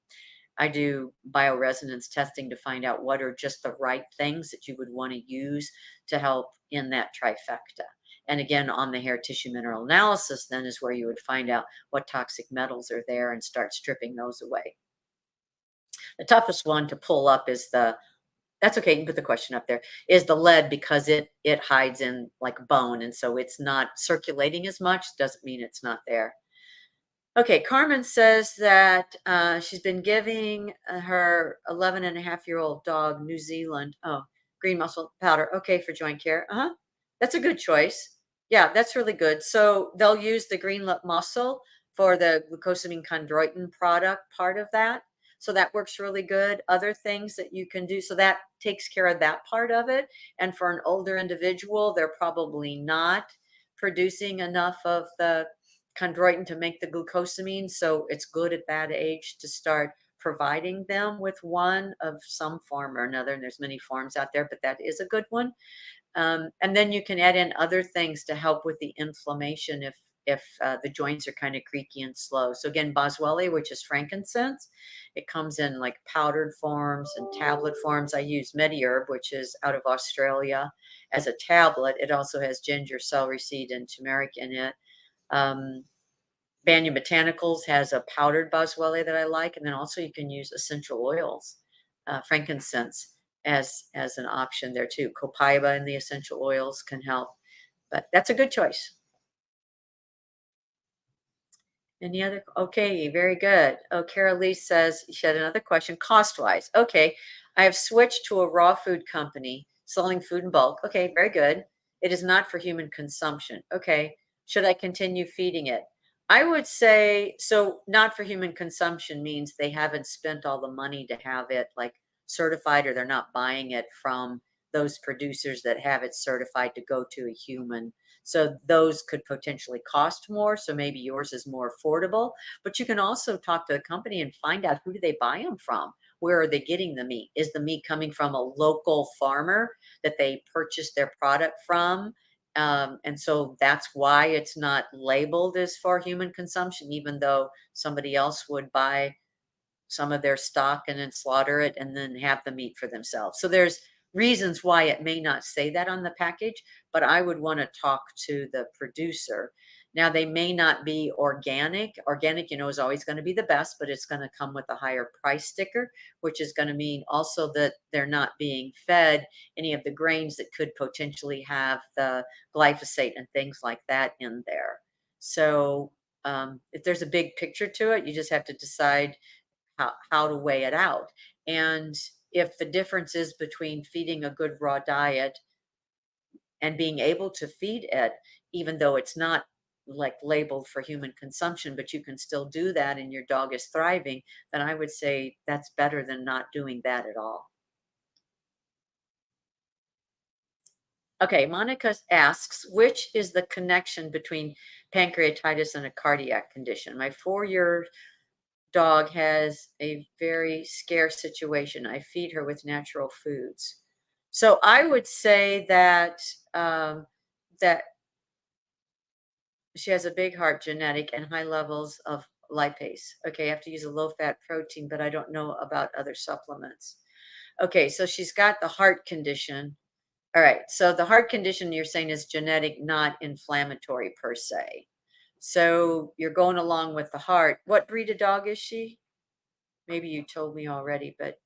I do bioresonance testing to find out what are just the right things that you would want to use to help in that trifecta. And again, on the hair tissue mineral analysis, then is where you would find out what toxic metals are there and start stripping those away. The toughest one to pull up is that's okay, you can put the question up there, is the lead because it hides in like bone, and so it's not circulating as much, doesn't mean it's not there. Okay, Carmen says that she's been giving her 11 and a half-year-old dog New Zealand, green mussel powder. Okay, for joint care. That's a good choice. Yeah, that's really good. So they'll use the green mussel for the glucosamine chondroitin product part of that. So that works really good. Other things that you can do, so that takes care of that part of it. And for an older individual, they're probably not producing enough of the chondroitin to make the glucosamine. So it's good at that age to start providing them with one of some form or another. And there's many forms out there, but that is a good one. And then you can add in other things to help with the inflammation if the joints are kind of creaky and slow. So again, boswellia, which is frankincense, it comes in like powdered forms and tablet forms. I use Mediherb, which is out of Australia, as a tablet. It also has ginger, celery seed, and turmeric in it. Um, Banyan Botanicals has a powdered boswellia that I like, and then also you can use essential oils, frankincense as an option there too. Copaiba and the essential oils can help, but that's a good choice. Any other? Okay, very good. Oh, Carol Lee says she had another question. Cost wise, okay, I have switched to a raw food company selling food in bulk. Okay, very good. It is not for human consumption. Okay, should I continue feeding it? I would say so. Not for human consumption means they haven't spent all the money to have it like certified, or they're not buying it from those producers that have it certified to go to a human. So those could potentially cost more. So maybe yours is more affordable, but you can also talk to the company and find out, who do they buy them from? Where are they getting the meat? Is the meat coming from a local farmer that they purchased their product from? And so that's why it's not labeled as for human consumption, even though somebody else would buy some of their stock and then slaughter it and then have the meat for themselves. So there's reasons why it may not say that on the package, but I would want to talk to the producer. Now they may not be organic. Organic, is always going to be the best, but it's going to come with a higher price sticker, which is going to mean also that they're not being fed any of the grains that could potentially have the glyphosate and things like that in there. So if there's a big picture to it, you just have to decide how to weigh it out. And if the difference is between feeding a good raw diet and being able to feed it, even though it's not like labeled for human consumption, but you can still do that and your dog is thriving, then I would say that's better than not doing that at all. Okay, Monica asks, which is the connection between pancreatitis and a cardiac condition? My 4-year dog has a very scarce situation. I feed her with natural foods. So I would say that that she has a big heart genetic and high levels of lipase. Okay, I have to use a low fat protein, but I don't know about other supplements. Okay, so she's got the heart condition. All right, so the heart condition you're saying is genetic, not inflammatory per se. So you're going along with the heart. What breed of dog is she? Maybe you told me already, but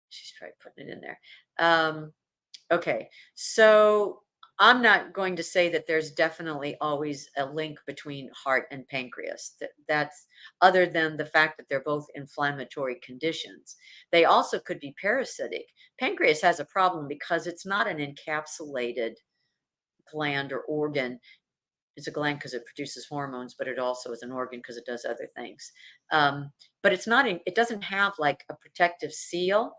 she's probably putting it in there. Okay, so I'm not going to say that there's definitely always a link between heart and pancreas. That's other than the fact that they're both inflammatory conditions. They also could be parasitic. Pancreas has a problem because it's not an encapsulated gland or organ. It's a gland because it produces hormones, but it also is an organ because it does other things. But it's not. It doesn't have like a protective seal.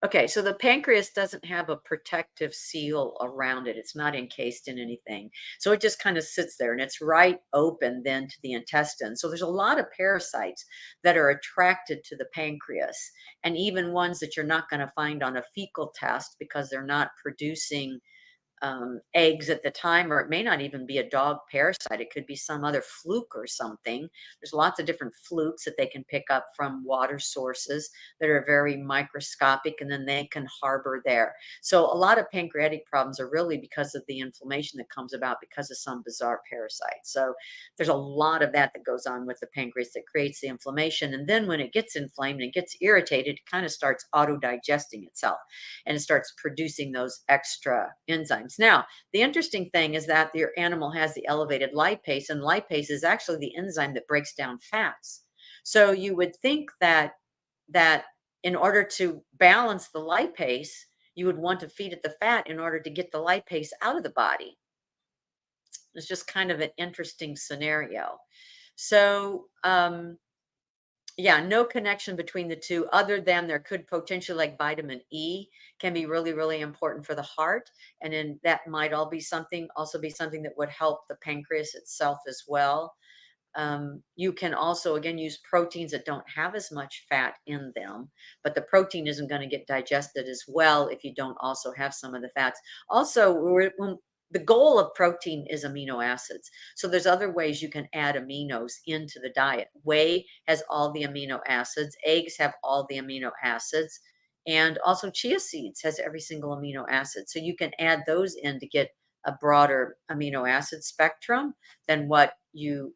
Okay, so the pancreas doesn't have a protective seal around it. It's not encased in anything. So it just kind of sits there and it's right open then to the intestine. So there's a lot of parasites that are attracted to the pancreas, and even ones that you're not going to find on a fecal test because they're not producing eggs at the time, or it may not even be a dog parasite. It could be some other fluke or something. There's lots of different flukes that they can pick up from water sources that are very microscopic, and then they can harbor there. So a lot of pancreatic problems are really because of the inflammation that comes about because of some bizarre parasite. So there's a lot of that that goes on with the pancreas that creates the inflammation. And then when it gets inflamed and gets irritated, it kind of starts auto digesting itself and it starts producing those extra enzymes. Now, the interesting thing is that your animal has the elevated lipase, and lipase is actually the enzyme that breaks down fats. So you would think that in order to balance the lipase, you would want to feed it the fat in order to get the lipase out of the body. It's just kind of an interesting scenario. So, yeah, no connection between the two other than there could potentially like vitamin E can be really, really important for the heart. And then that might all be something also be something that would help the pancreas itself as well. You can also, again, use proteins that don't have as much fat in them, but the protein isn't going to get digested as well if you don't also have some of the fats. Also, the goal of protein is amino acids. So there's other ways you can add aminos into the diet. Whey has all the amino acids, eggs have all the amino acids, and also chia seeds has every single amino acid. So you can add those in to get a broader amino acid spectrum than what you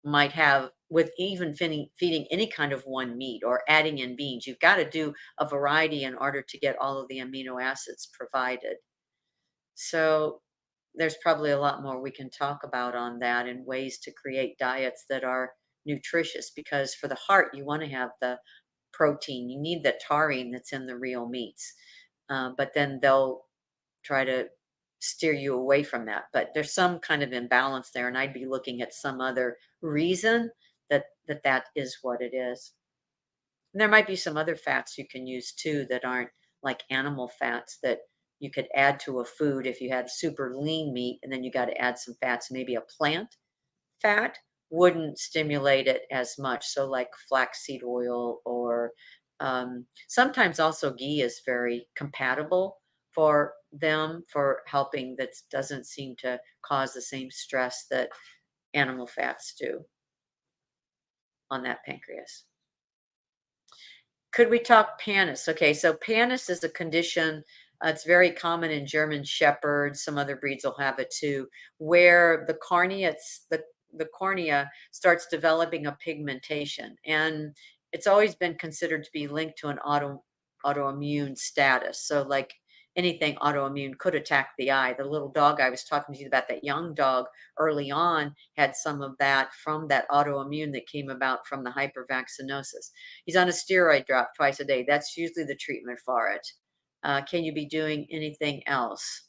might have with even feeding any kind of one meat or adding in beans. You've got to do a variety in order to get all of the amino acids provided. So there's probably a lot more we can talk about on that and ways to create diets that are nutritious because for the heart, you want to have the protein. You need the taurine that's in the real meats. But then they'll try to steer you away from that. But there's some kind of imbalance there, and I'd be looking at some other reason that is what it is. And there might be some other fats you can use too that aren't like animal fats that you could add to a food if you had super lean meat and then you got to add some fats. Maybe a plant fat wouldn't stimulate it as much. So, like flaxseed oil, or sometimes also ghee is very compatible for them for helping. That doesn't seem to cause the same stress that animal fats do on that pancreas. Could we talk Panis? Okay, so Panis is a condition, it's very common in German Shepherds, some other breeds will have it too, where the cornea starts developing a pigmentation, and it's always been considered to be linked to an autoimmune status. So, like anything autoimmune could attack the eye. The little dog I was talking to you about, that young dog early on, had some of that from that autoimmune that came about from the hypervaccinosis. He's on a steroid drop twice a day. That's usually the treatment for it. Can you be doing anything else?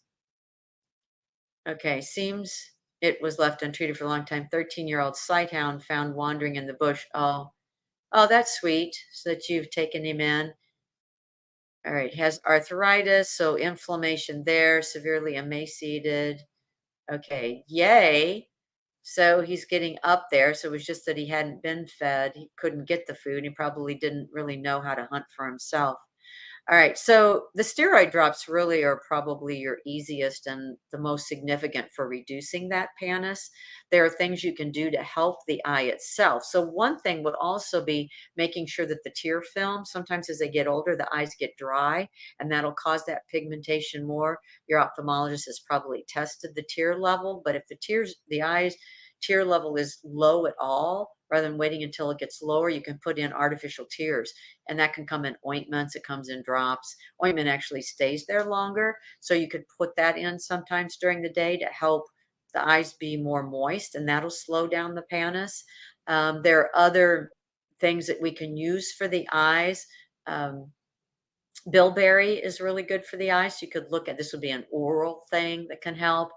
Okay, seems It was left untreated for a long time. 13-year-old sighthound found wandering in the bush. Oh, oh, that's sweet. So that you've taken him in. All right, has arthritis, so inflammation there, severely emaciated. Okay, yay. So he's getting up there. So it was just that he hadn't been fed. He couldn't get the food. He probably didn't really know how to hunt for himself. All right, so the steroid drops really are probably your easiest and the most significant for reducing that panis. There are things you can do to help the eye itself. So one thing would also be making sure that the tear film, sometimes as they get older, the eyes get dry, and that'll cause that pigmentation more. Your ophthalmologist has probably tested the tear level, but if the eyes tear level is low at all, rather than waiting until it gets lower, you can put in artificial tears, and that can come in ointments, it comes in drops. Ointment actually stays there longer, so you could put that in sometimes during the day to help the eyes be more moist, and that'll slow down the panis. There are other things that we can use for the eyes. Um, Bilberry is really good for the eyes. You could look at this would be an oral thing that can help.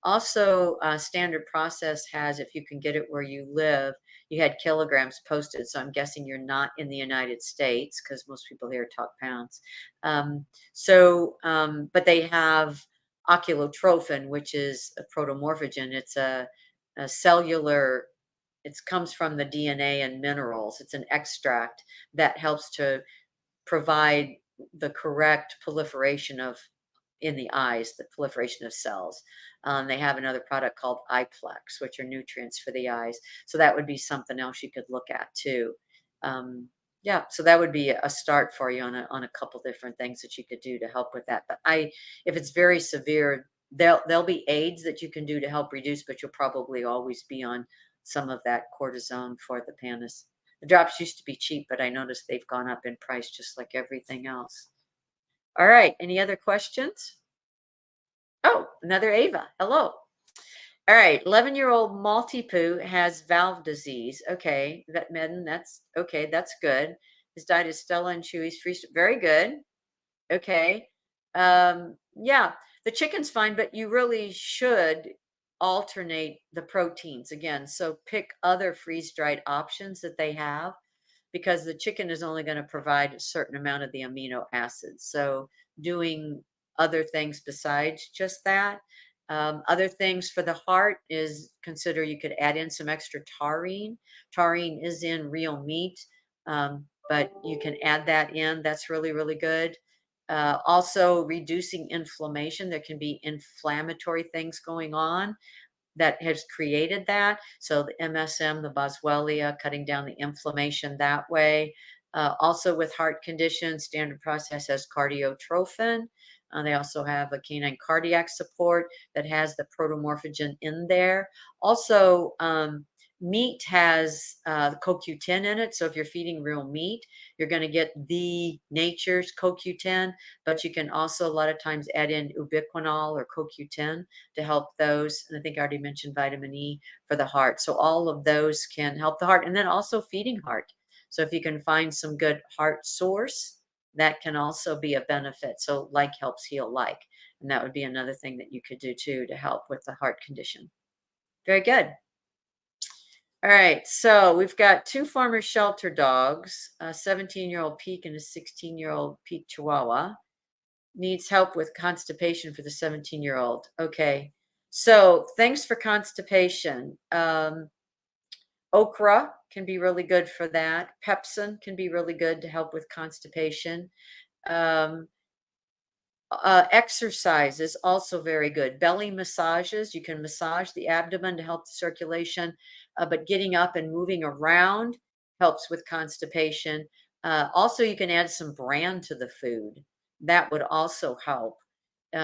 Also, standard process has, if you can get it where you live, you had kilograms posted. So I'm guessing you're not in the United States because most people here talk pounds. But they have oculotrophin, which is a protomorphogen. It's a cellular, it comes from the DNA and minerals. It's an extract that helps to provide the correct proliferation of in the eyes, the proliferation of cells. They have another product called iPlex, which are nutrients for the eyes. So that would be something else you could look at too. Yeah, so that would be a start for you on a couple different things that you could do to help with that. But if it's very severe, there'll be aids that you can do to help reduce, but you'll probably always be on some of that cortisone for the panis. The drops used to be cheap, but I noticed they've gone up in price just like everything else. All right, any other questions? Oh, another Ava. Hello. All right, 11-year-old Maltipoo has valve disease. Okay, vet medin, that's okay, that's good. His diet is Stella and Chewy's free. Very good. Okay. Yeah, the chicken's fine, but you really should alternate the proteins again. So pick other freeze-dried options that they have because the chicken is only going to provide a certain amount of the amino acids. So doing other things besides just that. Other things for the heart is consider you could add in some extra taurine. Taurine is in real meat, but you can add that in. That's really, really good. Also, reducing inflammation. There can be inflammatory things going on that has created that. So the MSM, the Boswellia, cutting down the inflammation that way. Also with heart conditions, standard process has cardiotrophin. They also have a canine cardiac support that has the protomorphogen in there. Also, meat has CoQ10 in it. So if you're feeding real meat, you're going to get the nature's CoQ10, but you can also a lot of times add in ubiquinol or CoQ10 to help those. And I think I already mentioned vitamin E for the heart. So all of those can help the heart. And then also feeding heart. So if you can find some good heart source, that can also be a benefit. So like helps heal like. And that would be another thing that you could do too to help with the heart condition. Very good. All right, so we've got two former shelter dogs, a 17-year-old Peek and a 16-year-old Peek Chihuahua. Needs help with constipation for the 17-year-old. Okay, so things for constipation. Okra can be really good for that. Pepsin can be really good to help with constipation. Um, Exercise is also very good. Belly massages, you can massage the abdomen to help the circulation, but getting up and moving around helps with constipation. Also, you can add some bran to the food. That would also help.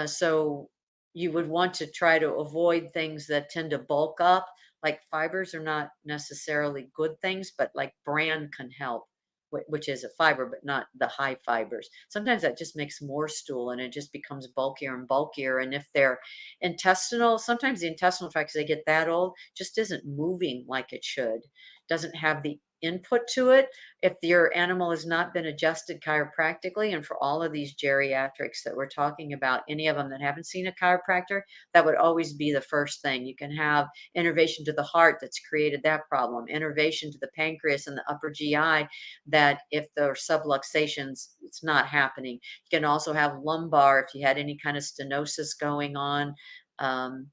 So you would want to try to avoid things that tend to bulk up. Like fibers are not necessarily good things, but like bran can help, which is a fiber, but not the high fibers. Sometimes that just makes more stool and it just becomes bulkier and bulkier. And if they're intestinal, sometimes the intestinal tract, as they get that old, just isn't moving like it should. doesn't have the input to it. If your animal has not been adjusted chiropractically, and for all of these geriatrics that we're talking about, any of them that haven't seen a chiropractor, that would always be the first thing. You can have innervation to the heart that's created that problem, innervation to the pancreas and the upper GI, that if there are subluxations, it's not happening. You can also have lumbar if you had any kind of stenosis going on. Um,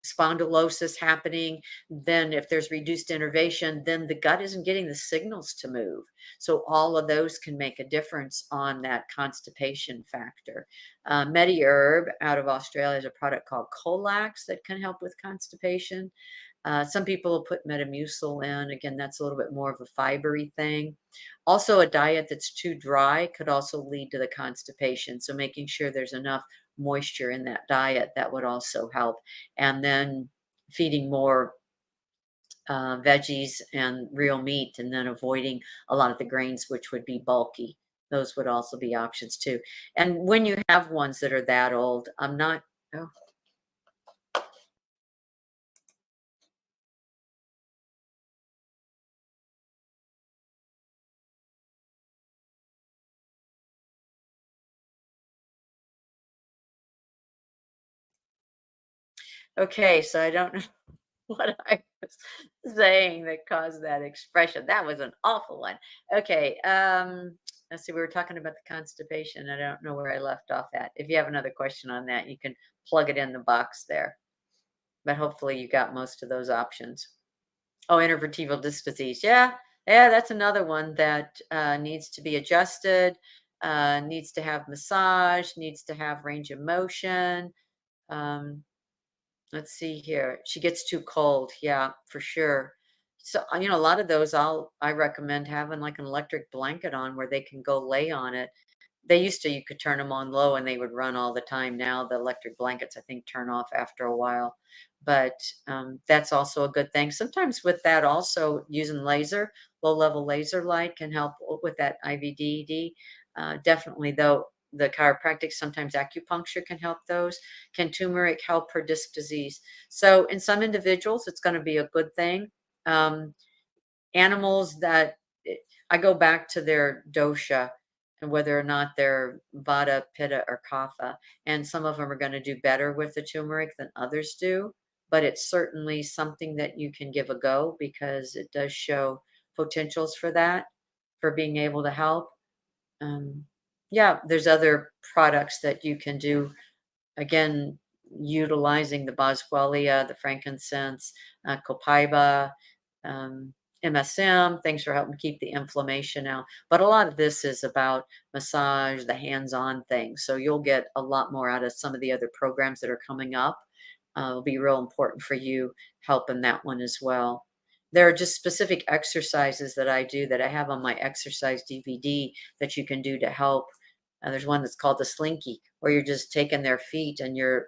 Spondylosis happening, then if there's reduced innervation, then the gut isn't getting the signals to move. So all of those can make a difference on that constipation factor. MediHerb out of Australia is a product called Colax that can help with constipation. Some people will put Metamucil in. Again, that's a little bit more of a fibery thing. Also, a diet that's too dry could also lead to the constipation. So making sure there's enough moisture in that diet, that would also help. And then feeding more veggies and real meat, and then avoiding a lot of the grains, which would be bulky. Those would also be options too. And when you have ones that are that old, I'm not. Oh, okay, so I don't know what I was saying that caused that expression. That was an awful one. Okay, let's see. We were talking about the constipation. I don't know where I left off at. If you have another question on that, you can plug it in the box there. But hopefully, you got most of those options. Oh, intervertebral disc disease. Yeah, yeah, that's another one that needs to be adjusted. Needs to have massage. Needs to have range of motion. Um, Let's see here. She gets too cold. Yeah, for sure. So, a lot of those I recommend having like an electric blanket on where they can go lay on it. They used to, you could turn them on low and they would run all the time. Now the electric blankets, I think, turn off after a while. But that's also a good thing. Sometimes with that, also using laser, low level laser light can help with that IVDD. Definitely, though, the chiropractic, sometimes acupuncture can help those. Can turmeric help her disc disease? So in some individuals, it's going to be a good thing. Um, Animals that I go back to their dosha and whether or not they're vata, pitta, or kapha. And some of them are going to do better with the turmeric than others do. But it's certainly something that you can give a go because it does show potentials for that, for being able to help. Um, yeah, there's other products that you can do. Again, utilizing the boswellia, the frankincense, copaiba, um, MSM, things for helping keep the inflammation out. But a lot of this is about massage, the hands-on thing. So you'll get a lot more out of some of the other programs that are coming up. It'll be real important for you helping that one as well. There are just specific exercises that I do that I have on my exercise DVD that you can do to help. There's one that's called the slinky, where you're just taking their feet and you're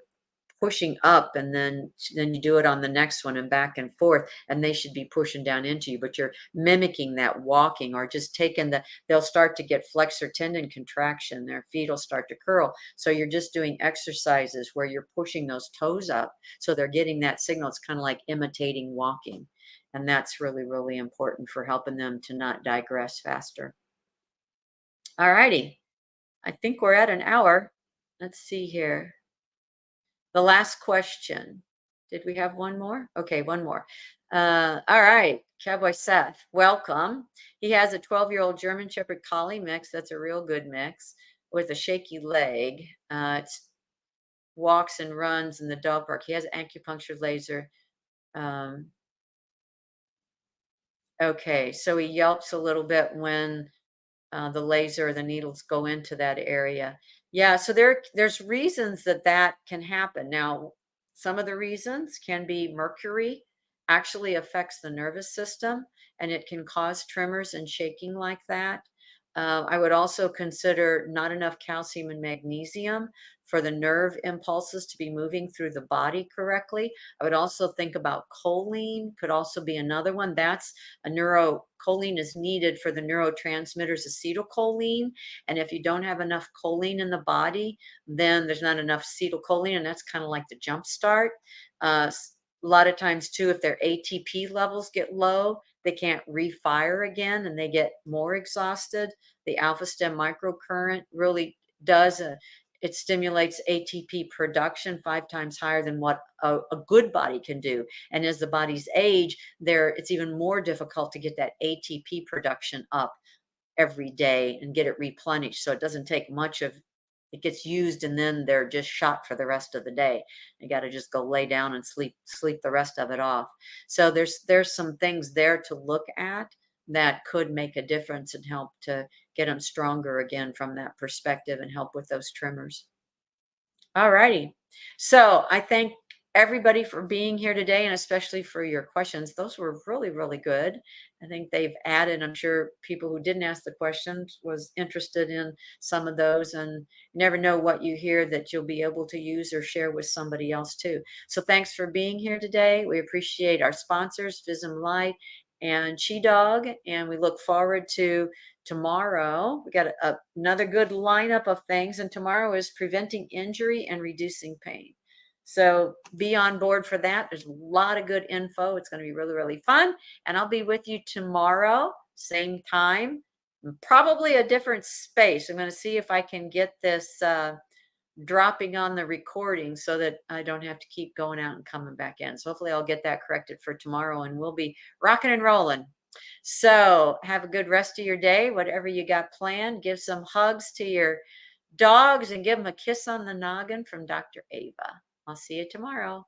pushing up, and then you do it on the next one and back and forth, and they should be pushing down into you, but you're mimicking that walking, or just taking they'll start to get flexor tendon contraction, their feet will start to curl. So you're just doing exercises where you're pushing those toes up, so they're getting that signal. It's kind of like imitating walking, and that's really, really important for helping them to not digress faster. All righty. I think we're at an hour. Let's see here. The last question. Did we have one more? Okay, one more. All right, Cowboy Seth, welcome. He has a 12-year-old German Shepherd Collie mix. That's a real good mix with a shaky leg. It walks and runs in the dog park. He has acupuncture laser. Um, okay, so he yelps a little bit when the laser or the needles go into that area. Yeah, so there's reasons that that can happen. Now, some of the reasons can be mercury actually affects the nervous system, and it can cause tremors and shaking like that. I would also consider not enough calcium and magnesium for the nerve impulses to be moving through the body correctly. I would also think about choline, could also be another one. That's choline is needed for the neurotransmitters acetylcholine. And if you don't have enough choline in the body, then there's not enough acetylcholine, and that's kind of like the jump start. Uh, A lot of times too, if their ATP levels get low, they can't refire again and they get more exhausted. The alpha stem microcurrent really does it stimulates ATP production 5 times higher than what a good body can do. And as the body's age, it's even more difficult to get that ATP production up every day and get it replenished. So it doesn't take much of it gets used and then they're just shot for the rest of the day. You got to just go lay down and sleep the rest of it off. So there's some things there to look at that could make a difference and help to get them stronger again from that perspective and help with those tremors. All righty. So I thank everybody for being here today and especially for your questions. Those were really, really good. I think they've added, I'm sure people who didn't ask the questions was interested in some of those, and you never know what you hear that you'll be able to use or share with somebody else too. So thanks for being here today. We appreciate our sponsors, Vism Light and She Dog, and we look forward to tomorrow. We got another good lineup of things, and tomorrow is preventing injury and reducing pain. So be on board for that. There's a lot of good info. It's going to be really, really fun. And I'll be with you tomorrow, same time, probably a different space. I'm going to see if I can get this dropping on the recording so that I don't have to keep going out and coming back in. So hopefully I'll get that corrected for tomorrow and we'll be rocking and rolling. So have a good rest of your day, whatever you got planned. Give some hugs to your dogs and give them a kiss on the noggin from Dr. Ava. I'll see you tomorrow.